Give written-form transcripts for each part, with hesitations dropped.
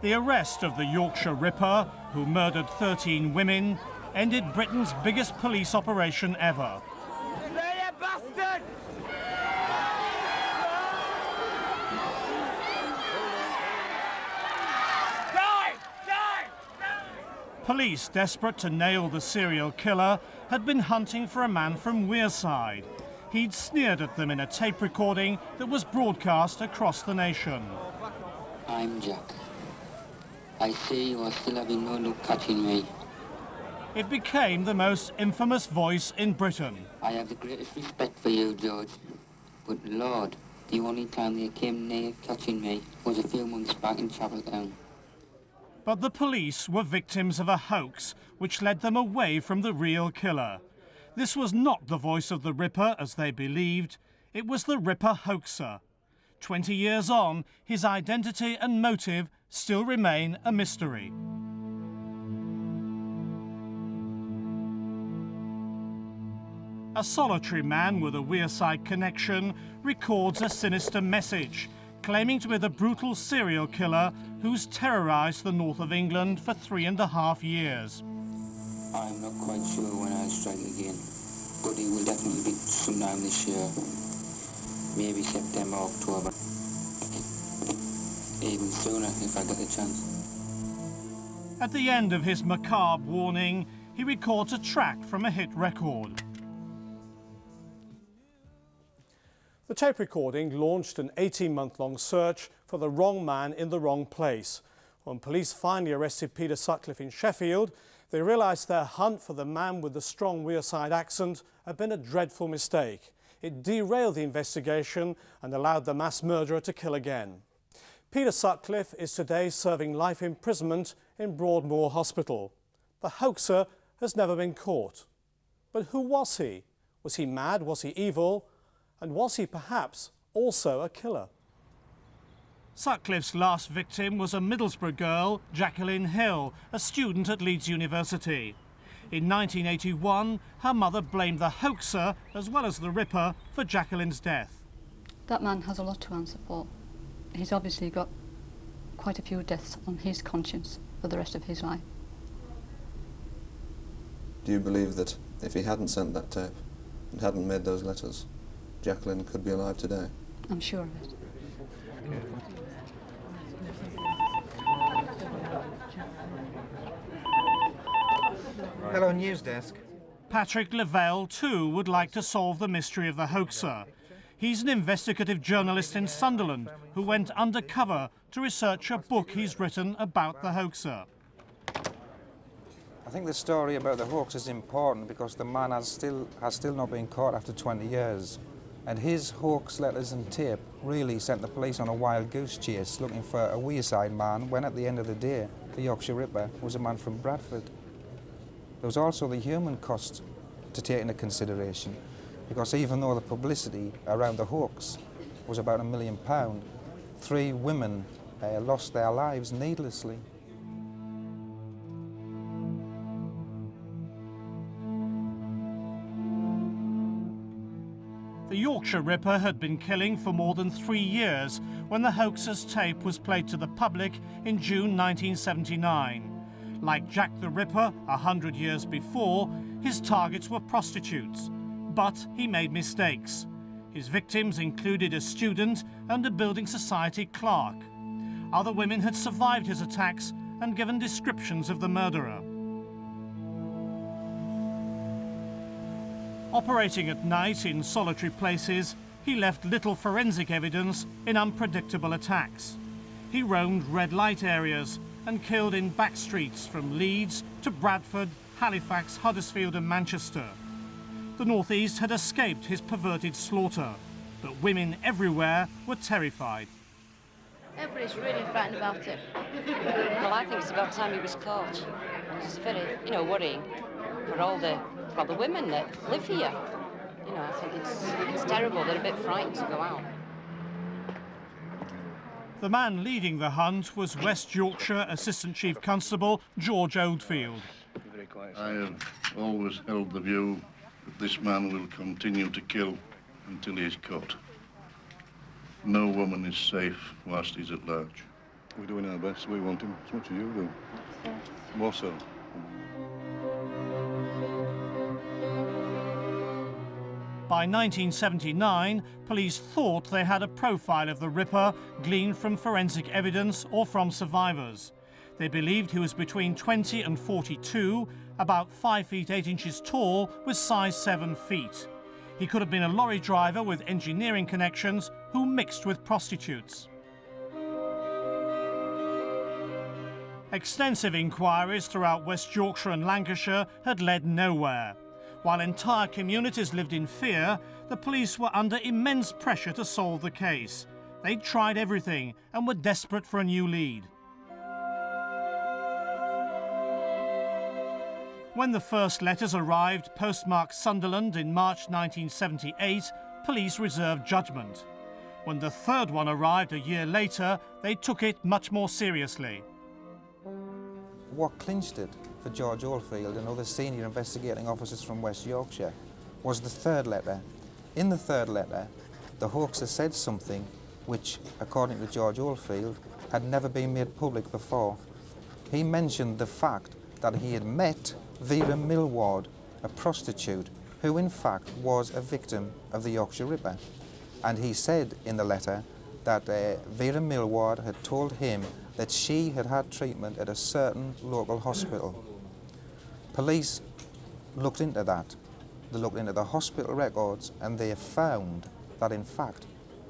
The arrest of the Yorkshire Ripper, who murdered 13 women, ended Britain's biggest police operation ever. There, bastard! Police, desperate to nail the serial killer, had been hunting for a man from Wearside. He'd sneered at them in a tape recording that was broadcast across the nation. I'm Jack. I see you are still having no luck catching me. It became the most infamous voice in Britain. I have the greatest respect for you, George. But Lord, the only time they came near catching me was a few months back in Chapeltown. But the police were victims of a hoax which led them away from the real killer. This was not the voice of the Ripper, as they believed. It was the Ripper hoaxer. 20 years on, his identity and motive still remain a mystery. A solitary man with a Wearside connection records a sinister message, claiming to be the brutal serial killer who's terrorised the north of England for 3.5 years. I'm not quite sure when I'll strike again, but it will definitely be sometime this year. Maybe September, October. Even sooner if I get the chance. At the end of his macabre warning, he records a track from a hit record. The tape recording launched an 18-month-long search for the wrong man in the wrong place. When police finally arrested Peter Sutcliffe in Sheffield, they realised their hunt for the man with the strong Wearside accent had been a dreadful mistake. It derailed the investigation and allowed the mass murderer to kill again. Peter Sutcliffe is today serving life imprisonment in Broadmoor Hospital. The hoaxer has never been caught. But who was he? Was he mad? Was he evil? And was he perhaps also a killer? Sutcliffe's last victim was a Middlesbrough girl, Jacqueline Hill, a student at Leeds University. In 1981, her mother blamed the hoaxer, as well as the Ripper, for Jacqueline's death. That man has a lot to answer for. He's obviously got quite a few deaths on his conscience for the rest of his life. Do you believe that if he hadn't sent that tape and hadn't made those letters, Jacqueline could be alive today? I'm sure of it. Hello, news desk. Patrick Lavelle, too, would like to solve the mystery of the hoaxer. He's an investigative journalist in Sunderland who went undercover to research a book he's written about the hoaxer. I think the story about the hoax is important because the man has still not been caught after 20 years. And his hoax letters and tape really sent the police on a wild goose chase looking for a Wearside man when at the end of the day the Yorkshire Ripper was a man from Bradford. There was also the human cost to take into consideration because even though the publicity around the hoax was about £1 million, 3 women lost their lives needlessly. The Yorkshire Ripper had been killing for more than 3 years when the hoaxer's tape was played to the public in June 1979. Like Jack the Ripper 100 years before, his targets were prostitutes. But he made mistakes. His victims included a student and a building society clerk. Other women had survived his attacks and given descriptions of the murderer. Operating at night in solitary places, he left little forensic evidence in unpredictable attacks. He roamed red light areas and killed in back streets from Leeds to Bradford, Halifax, Huddersfield and Manchester. The North East had escaped his perverted slaughter, but women everywhere were terrified. Everybody's really frightened about it. Well, I think it's about time he was caught. It's very, worrying for all the women that live here. I think it's terrible. They're a bit frightened to go out. The man leading the hunt was West Yorkshire Assistant Chief Constable George Oldfield. I have always held the view that this man will continue to kill until he is caught. No woman is safe whilst he's at large. We're doing our best. We want him as much as you do. More so. By 1979, police thought they had a profile of the Ripper gleaned from forensic evidence or from survivors. They believed he was between 20 and 42, about 5 feet 8 inches tall, with size 7 feet. He could have been a lorry driver with engineering connections who mixed with prostitutes. Extensive inquiries throughout West Yorkshire and Lancashire had led nowhere. While entire communities lived in fear, the police were under immense pressure to solve the case. They'd tried everything and were desperate for a new lead. When the first letters arrived, postmarked Sunderland in March 1978, police reserved judgment. When the third one arrived a year later, they took it much more seriously. What clinched it for George Oldfield and other senior investigating officers from West Yorkshire was the third letter. In the third letter, the hoaxer said something which, according to George Oldfield, had never been made public before. He mentioned the fact that he had met Vera Millward, a prostitute, who in fact was a victim of the Yorkshire Ripper. And he said in the letter that Vera Millward had told him that she had had treatment at a certain local hospital. Police looked into that. They looked into the hospital records and they found that in fact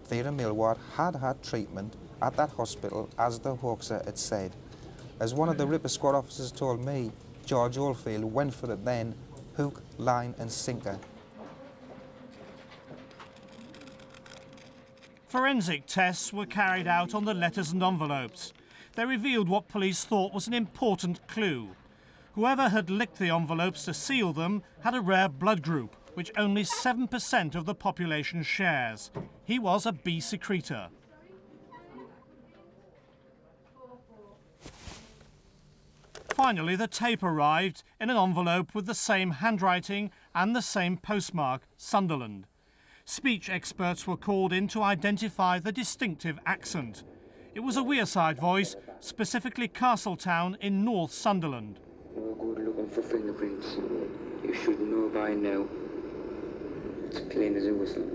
Vera Millward had had treatment at that hospital as the hoaxer had said. As one of the Ripper squad officers told me, George Oldfield went for it then, hook, line and sinker. Forensic tests were carried out on the letters and envelopes. They revealed what police thought was an important clue. Whoever had licked the envelopes to seal them had a rare blood group, which only 7% of the population shares. He was a B secretor. Finally, the tape arrived in an envelope with the same handwriting and the same postmark, Sunderland. Speech experts were called in to identify the distinctive accent. It was a Wearside voice, specifically Castletown in North Sunderland. No good looking for fingerprints. You should know by now. It's plain as a whistle.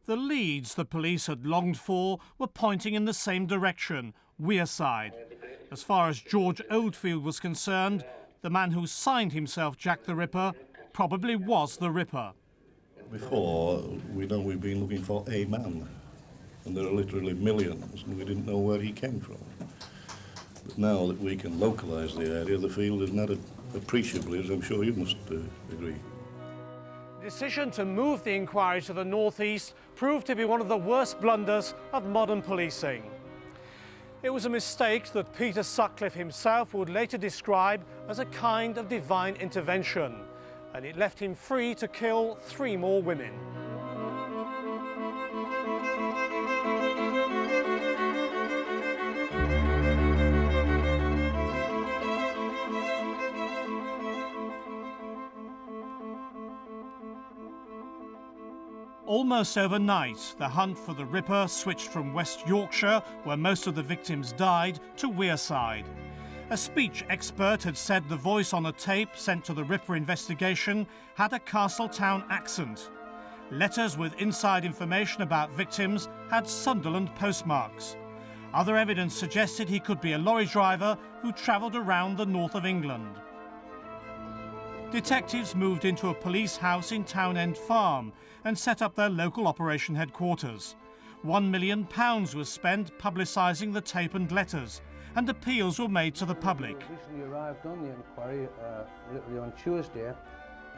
The leads the police had longed for were pointing in the same direction, Wearside. As far as George Oldfield was concerned, the man who signed himself Jack the Ripper probably was the Ripper. Before, we know we've been looking for a man, and there are literally millions, and we didn't know where he came from. But now that we can localise the area, the field is not appreciably, as I'm sure you must agree. The decision to move the inquiry to the northeast proved to be one of the worst blunders of modern policing. It was a mistake that Peter Sutcliffe himself would later describe as a kind of divine intervention, and it left him free to kill 3 more women. Almost overnight, the hunt for the Ripper switched from West Yorkshire, where most of the victims died, to Wearside. A speech expert had said the voice on a tape sent to the Ripper investigation had a Castletown accent. Letters with inside information about victims had Sunderland postmarks. Other evidence suggested he could be a lorry driver who travelled around the north of England. Detectives moved into a police house in Townend Farm and set up their local operation headquarters. £1 million was spent publicising the tape and letters, and appeals were made to the public. We arrived on the inquiry literally on Tuesday.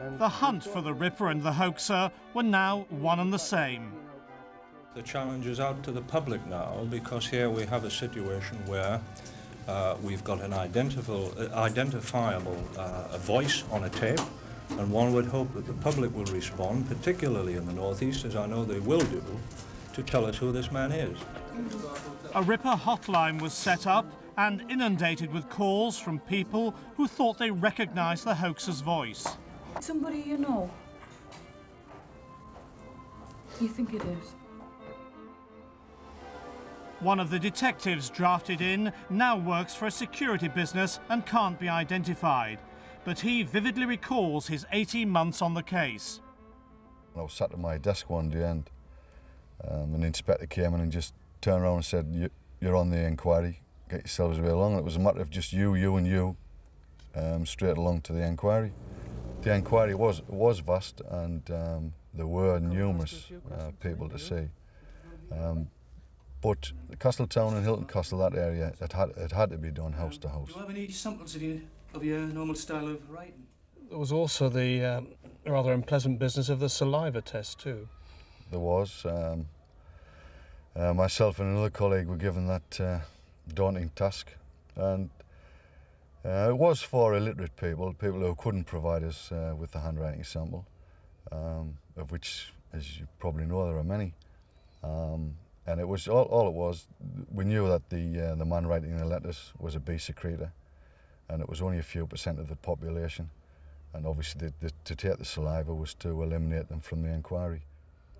And the hunt for the Ripper and the hoaxer were now one and the same. The challenge is out to the public now, because here we have a situation where we've got an identifiable voice on a tape, and one would hope that the public will respond, particularly in the northeast, as I know they will do, to tell us who this man is. A Ripper hotline was set up and inundated with calls from people who thought they recognised the hoaxer's voice. Somebody you know? You think it is? One of the detectives drafted in now works for a security business and can't be identified. But he vividly recalls his 18 months on the case. I was sat at my desk one day and an inspector came in and just turned around and said, "You're on the inquiry, get yourselves away along." And it was a matter of just you and you, straight along to the inquiry. The inquiry was vast and there were numerous people to see. But Castletown and Hilton Castle, that area, it had to be done house to house. Do you have any samples of your normal style of writing? There was also the rather unpleasant business of the saliva test too. There was. Myself and another colleague were given that daunting task, and it was for illiterate people who couldn't provide us with the handwriting sample, of which, as you probably know, there are many. And it was all it was. We knew that the man writing the letters was a bee secretor, and it was only a few % of the population. And obviously, to take the saliva was to eliminate them from the inquiry.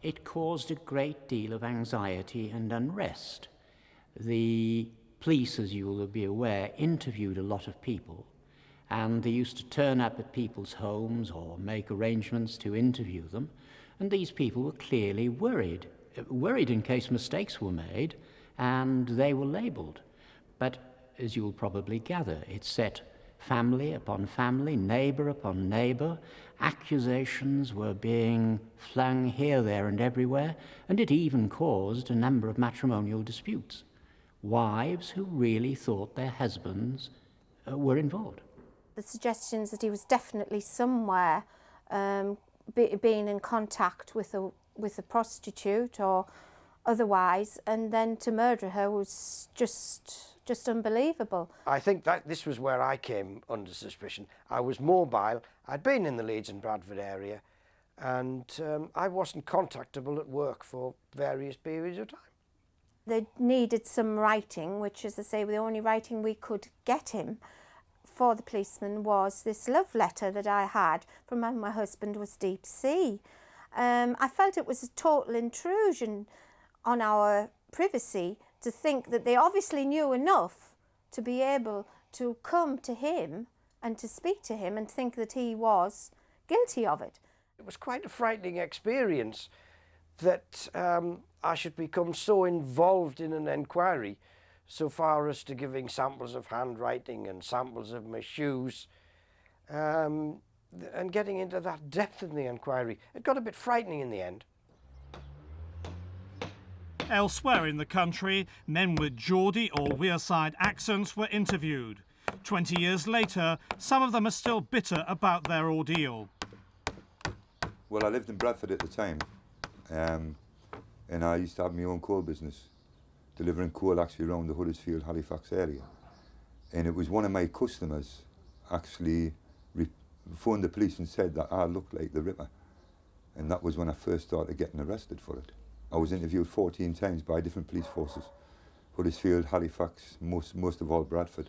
It caused a great deal of anxiety and unrest. The police, as you will be aware, interviewed a lot of people, and they used to turn up at people's homes or make arrangements to interview them, and these people were clearly worried in case mistakes were made, and they were labelled. But as you will probably gather, it set family upon family, neighbour upon neighbour. Accusations were being flung here, there and everywhere, and it even caused a number of matrimonial disputes. Wives who really thought their husbands were involved. The suggestions that he was definitely somewhere being in contact with a prostitute or otherwise, and then to murder her was just unbelievable. I think that this was where I came under suspicion. I was mobile, I'd been in the Leeds and Bradford area, and I wasn't contactable at work for various periods of time. They needed some writing, which, as I say, the only writing we could get him for the policeman was this love letter that I had from when my husband was deep sea. I felt it was a total intrusion on our privacy to think that they obviously knew enough to be able to come to him and to speak to him and think that he was guilty of it. It was quite a frightening experience that I should become so involved in an inquiry, so far as to giving samples of handwriting and samples of my shoes, and getting into that depth in the inquiry. It got a bit frightening in the end. Elsewhere in the country, men with Geordie or Wearside accents were interviewed. 20 years later, some of them are still bitter about their ordeal. Well, I lived in Bradford at the time, and I used to have my own coal business, delivering coal actually around the Huddersfield, Halifax area. And it was one of my customers actually phoned the police and said that I looked like the Ripper. And that was when I first started getting arrested for it. I was interviewed 14 times by different police forces, Huddersfield, Halifax, most of all Bradford.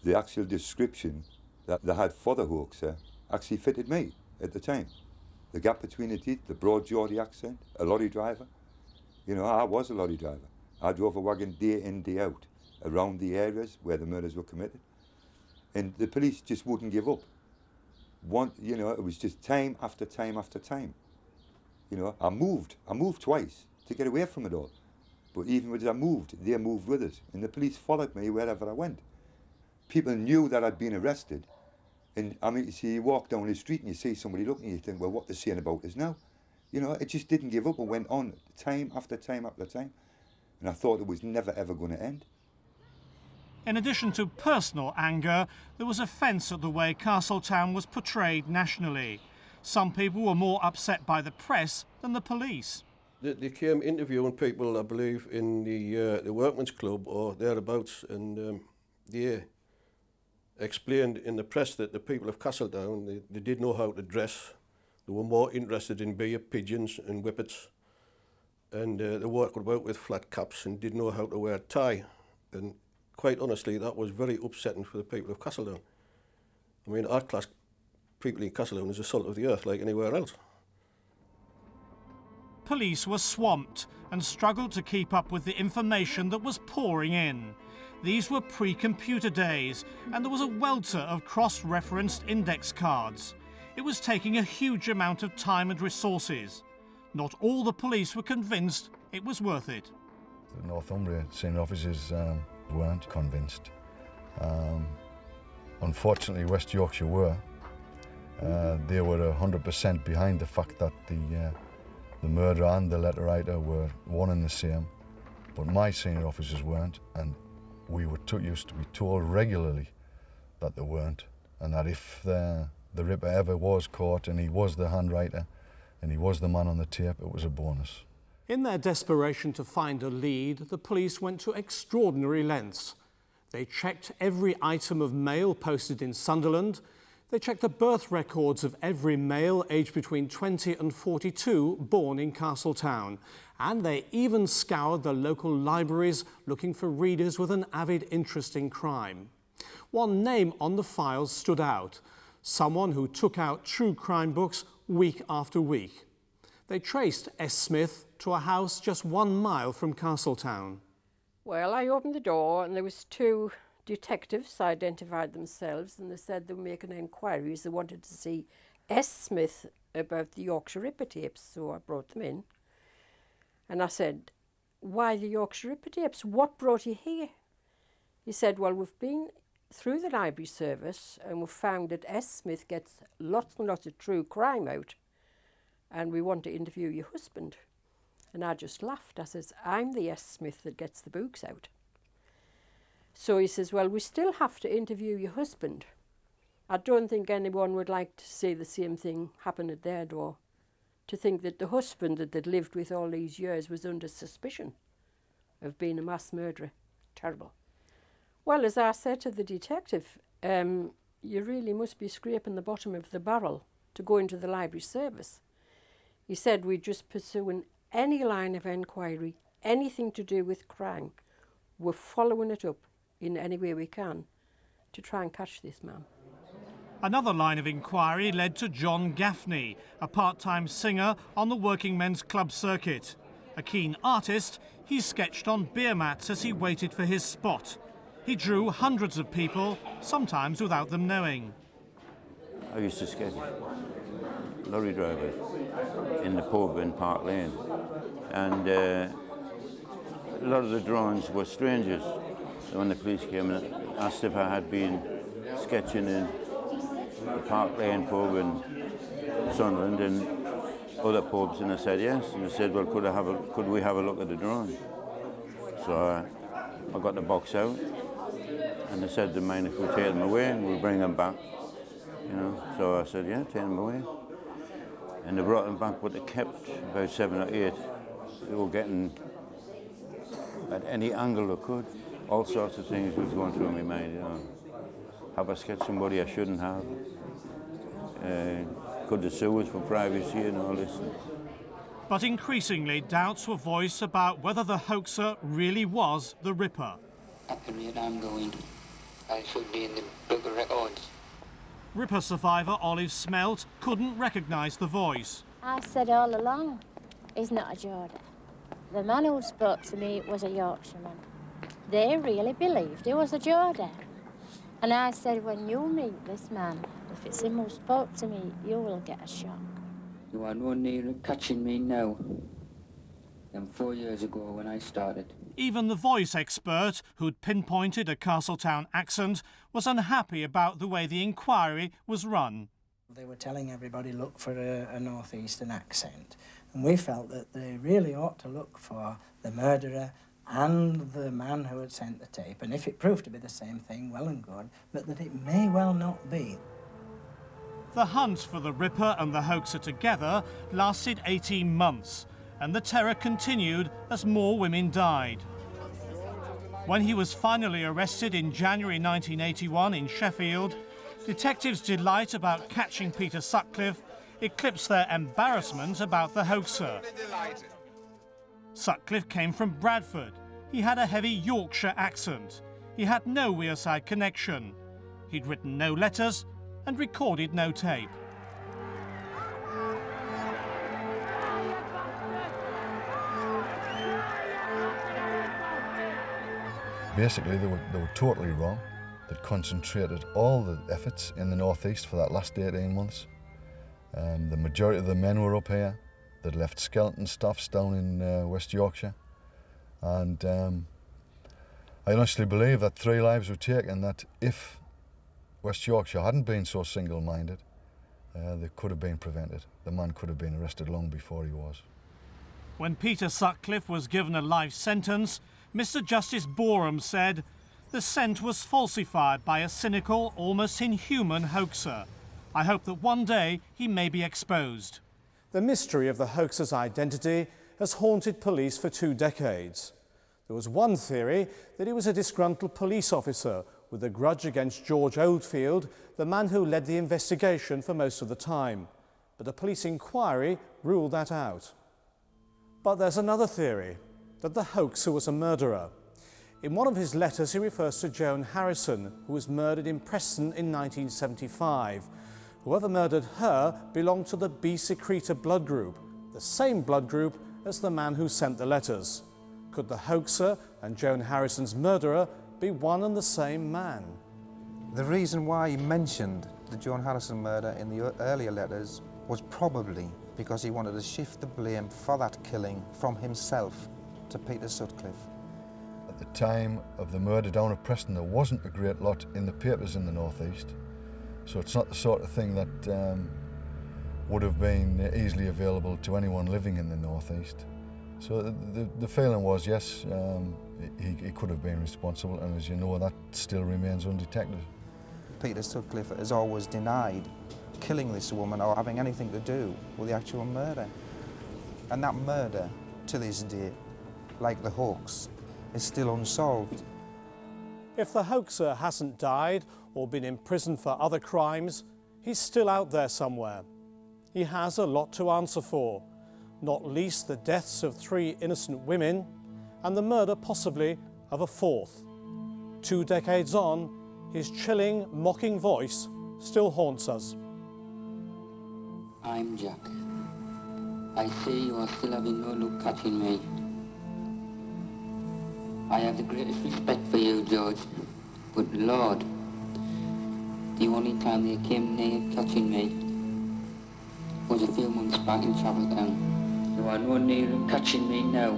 The actual description that they had for the hoaxer actually fitted me at the time. The gap between the teeth, the broad Geordie accent, a lorry driver. You know, I was a lorry driver. I drove a wagon day in, day out around the areas where the murders were committed. And the police just wouldn't give up. You know, it was just time after time after time. You know, I moved twice to get away from it all. But even as I moved, they moved with it. And the police followed me wherever I went. People knew that I'd been arrested. And I mean, you see, you walk down the street and you see somebody looking and you think, well, what they're saying about us now? You know, it just didn't give up and went on time after time after time. And I thought it was never, ever going to end. In addition to personal anger, there was offence at the way Castletown was portrayed nationally. Some people were more upset by the press than the police. They came interviewing people, I believe, in the Workmen's Club or thereabouts, and they explained in the press that the people of Castletown, they did know how to dress. They were more interested in beer, pigeons and whippets. And they walked about with flat caps and didn't know how to wear a tie. And quite honestly, that was very upsetting for the people of Castletown. I mean, I class people in Castletown as the salt of the earth like anywhere else. Police were swamped, and struggled to keep up with the information that was pouring in. These were pre-computer days, and there was a welter of cross-referenced index cards. It was taking a huge amount of time and resources. Not all the police were convinced it was worth it. The Northumbria senior officers weren't convinced. Unfortunately, West Yorkshire were. They were 100% behind the fact that the murderer and the letter writer were one and the same, but my senior officers weren't, and we were used to be told regularly that they weren't, and that if the Ripper ever was caught and he was the handwriter and he was the man on the tape, it was a bonus. In their desperation to find a lead, the police went to extraordinary lengths. They checked every item of mail posted in Sunderland. They checked the birth records of every male aged between 20 and 42 born in Castletown. And they even scoured the local libraries looking for readers with an avid interest in crime. One name on the files stood out, someone who took out true crime books week after week. They traced S. Smith to a house just 1 mile from Castletown. Well, I opened the door and there was 2 detectives identified themselves, and they said they were making inquiries. They wanted to see S. Smith about the Yorkshire Ripper tapes, so I brought them in. And I said, "Why the Yorkshire Ripper tapes? What brought you here?" He said, "Well, we've been through the library service and we've found that S. Smith gets lots and lots of true crime out, and we want to interview your husband." And I just laughed. I says, "I'm the S. Smith that gets the books out." So he says, "Well, we still have to interview your husband." I don't think anyone would like to see the same thing happen at their door. To think that the husband that they'd lived with all these years was under suspicion of being a mass murderer. Terrible. Well, as I said to the detective, you really must be scraping the bottom of the barrel to go into the library service. He said, "We're just pursuing any line of enquiry, anything to do with crime. We're following it up in any way we can to try and catch this man." Another line of inquiry led to John Gaffney, a part-time singer on the Working Men's Club circuit. A keen artist, he sketched on beer mats as he waited for his spot. He drew hundreds of people, sometimes without them knowing. I used to sketch lorry drivers in the pub in Park Lane, and a lot of the drawings were strangers. So when the police came and asked if I had been sketching in the Park Lane pub in Sunderland and other pubs, and I said yes, and they said, "Well, could we have a look at the drawing?" So I got the box out, and they said, "Do you mind if we take them away and we'll bring them back?" You know, so I said, "Yeah, take them away." And they brought them back, but they kept about 7 or 8. They were getting at any angle they could. All sorts of things was going through my mind, you know. Have I sketched somebody I shouldn't have? Could they sue us for privacy and all this? But increasingly, doubts were voiced about whether the hoaxer really was the Ripper. At the rate I'm going, I should be in the book of records. Ripper survivor Olive Smelt couldn't recognise the voice. I said all along, he's not a Geordie. The man who spoke to me was a Yorkshireman. They really believed he was a Geordie. And I said, when you meet this man, if it's him who spoke to me, you will get a shock. You are no nearer catching me now than 4 years ago when I started. Even the voice expert, who'd pinpointed a Castletown accent, was unhappy about the way the inquiry was run. They were telling everybody, look for a northeastern accent. And we felt that they really ought to look for the murderer and the man who had sent the tape. And if it proved to be the same thing, well and good, but that it may well not be. The hunt for the Ripper and the hoaxer together lasted 18 months, and the terror continued as more women died. When he was finally arrested in January 1981 in Sheffield, detectives' delight about catching Peter Sutcliffe eclipsed their embarrassment about the hoaxer. Sutcliffe came from Bradford. He had a heavy Yorkshire accent. He had no Wearside connection. He'd written no letters and recorded no tape. basically they were totally wrong. They'd concentrated all the efforts in the northeast for that last 18 months. The majority of the men were up here. They'd left skeleton stuffs down in West Yorkshire. And I honestly believe that 3 lives were taken, that if West Yorkshire hadn't been so single-minded, they could have been prevented. The man could have been arrested long before he was. When Peter Sutcliffe was given a life sentence, Mr. Justice Boreham said, "The scent was falsified by a cynical, almost inhuman hoaxer. I hope that one day he may be exposed." The mystery of the hoaxer's identity has haunted police for 2 decades. There was one theory that he was a disgruntled police officer with a grudge against George Oldfield, the man who led the investigation for most of the time. But a police inquiry ruled that out. But there's another theory, that the hoaxer was a murderer. In one of his letters, he refers to Joan Harrison, who was murdered in Preston in 1975. Whoever murdered her belonged to the B secreta blood group, the same blood group as the man who sent the letters. Could the hoaxer and Joan Harrison's murderer be one and the same man? The reason why he mentioned the Joan Harrison murder in the earlier letters was probably because he wanted to shift the blame for that killing from himself to Peter Sutcliffe. At the time of the murder down at Preston, there wasn't a great lot in the papers in the northeast, so it's not the sort of thing that would have been easily available to anyone living in the northeast. So the feeling was, yes, he could have been responsible, and as you know, that still remains undetected. Peter Sutcliffe has always denied killing this woman or having anything to do with the actual murder. And that murder, to this day, like the hoax, is still unsolved. If the hoaxer hasn't died or been imprisoned for other crimes, he's still out there somewhere. He has a lot to answer for, not least the deaths of 3 innocent women and the murder possibly of a 4th. 2 decades on, his chilling, mocking voice still haunts us. I'm Jack. I see you are still having no luck catching me. I have the greatest respect for you, George, but Lord, the only time they came near catching me was a few months back in Traveltown. You are no nearer catching me now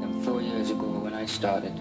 than 4 years ago when I started.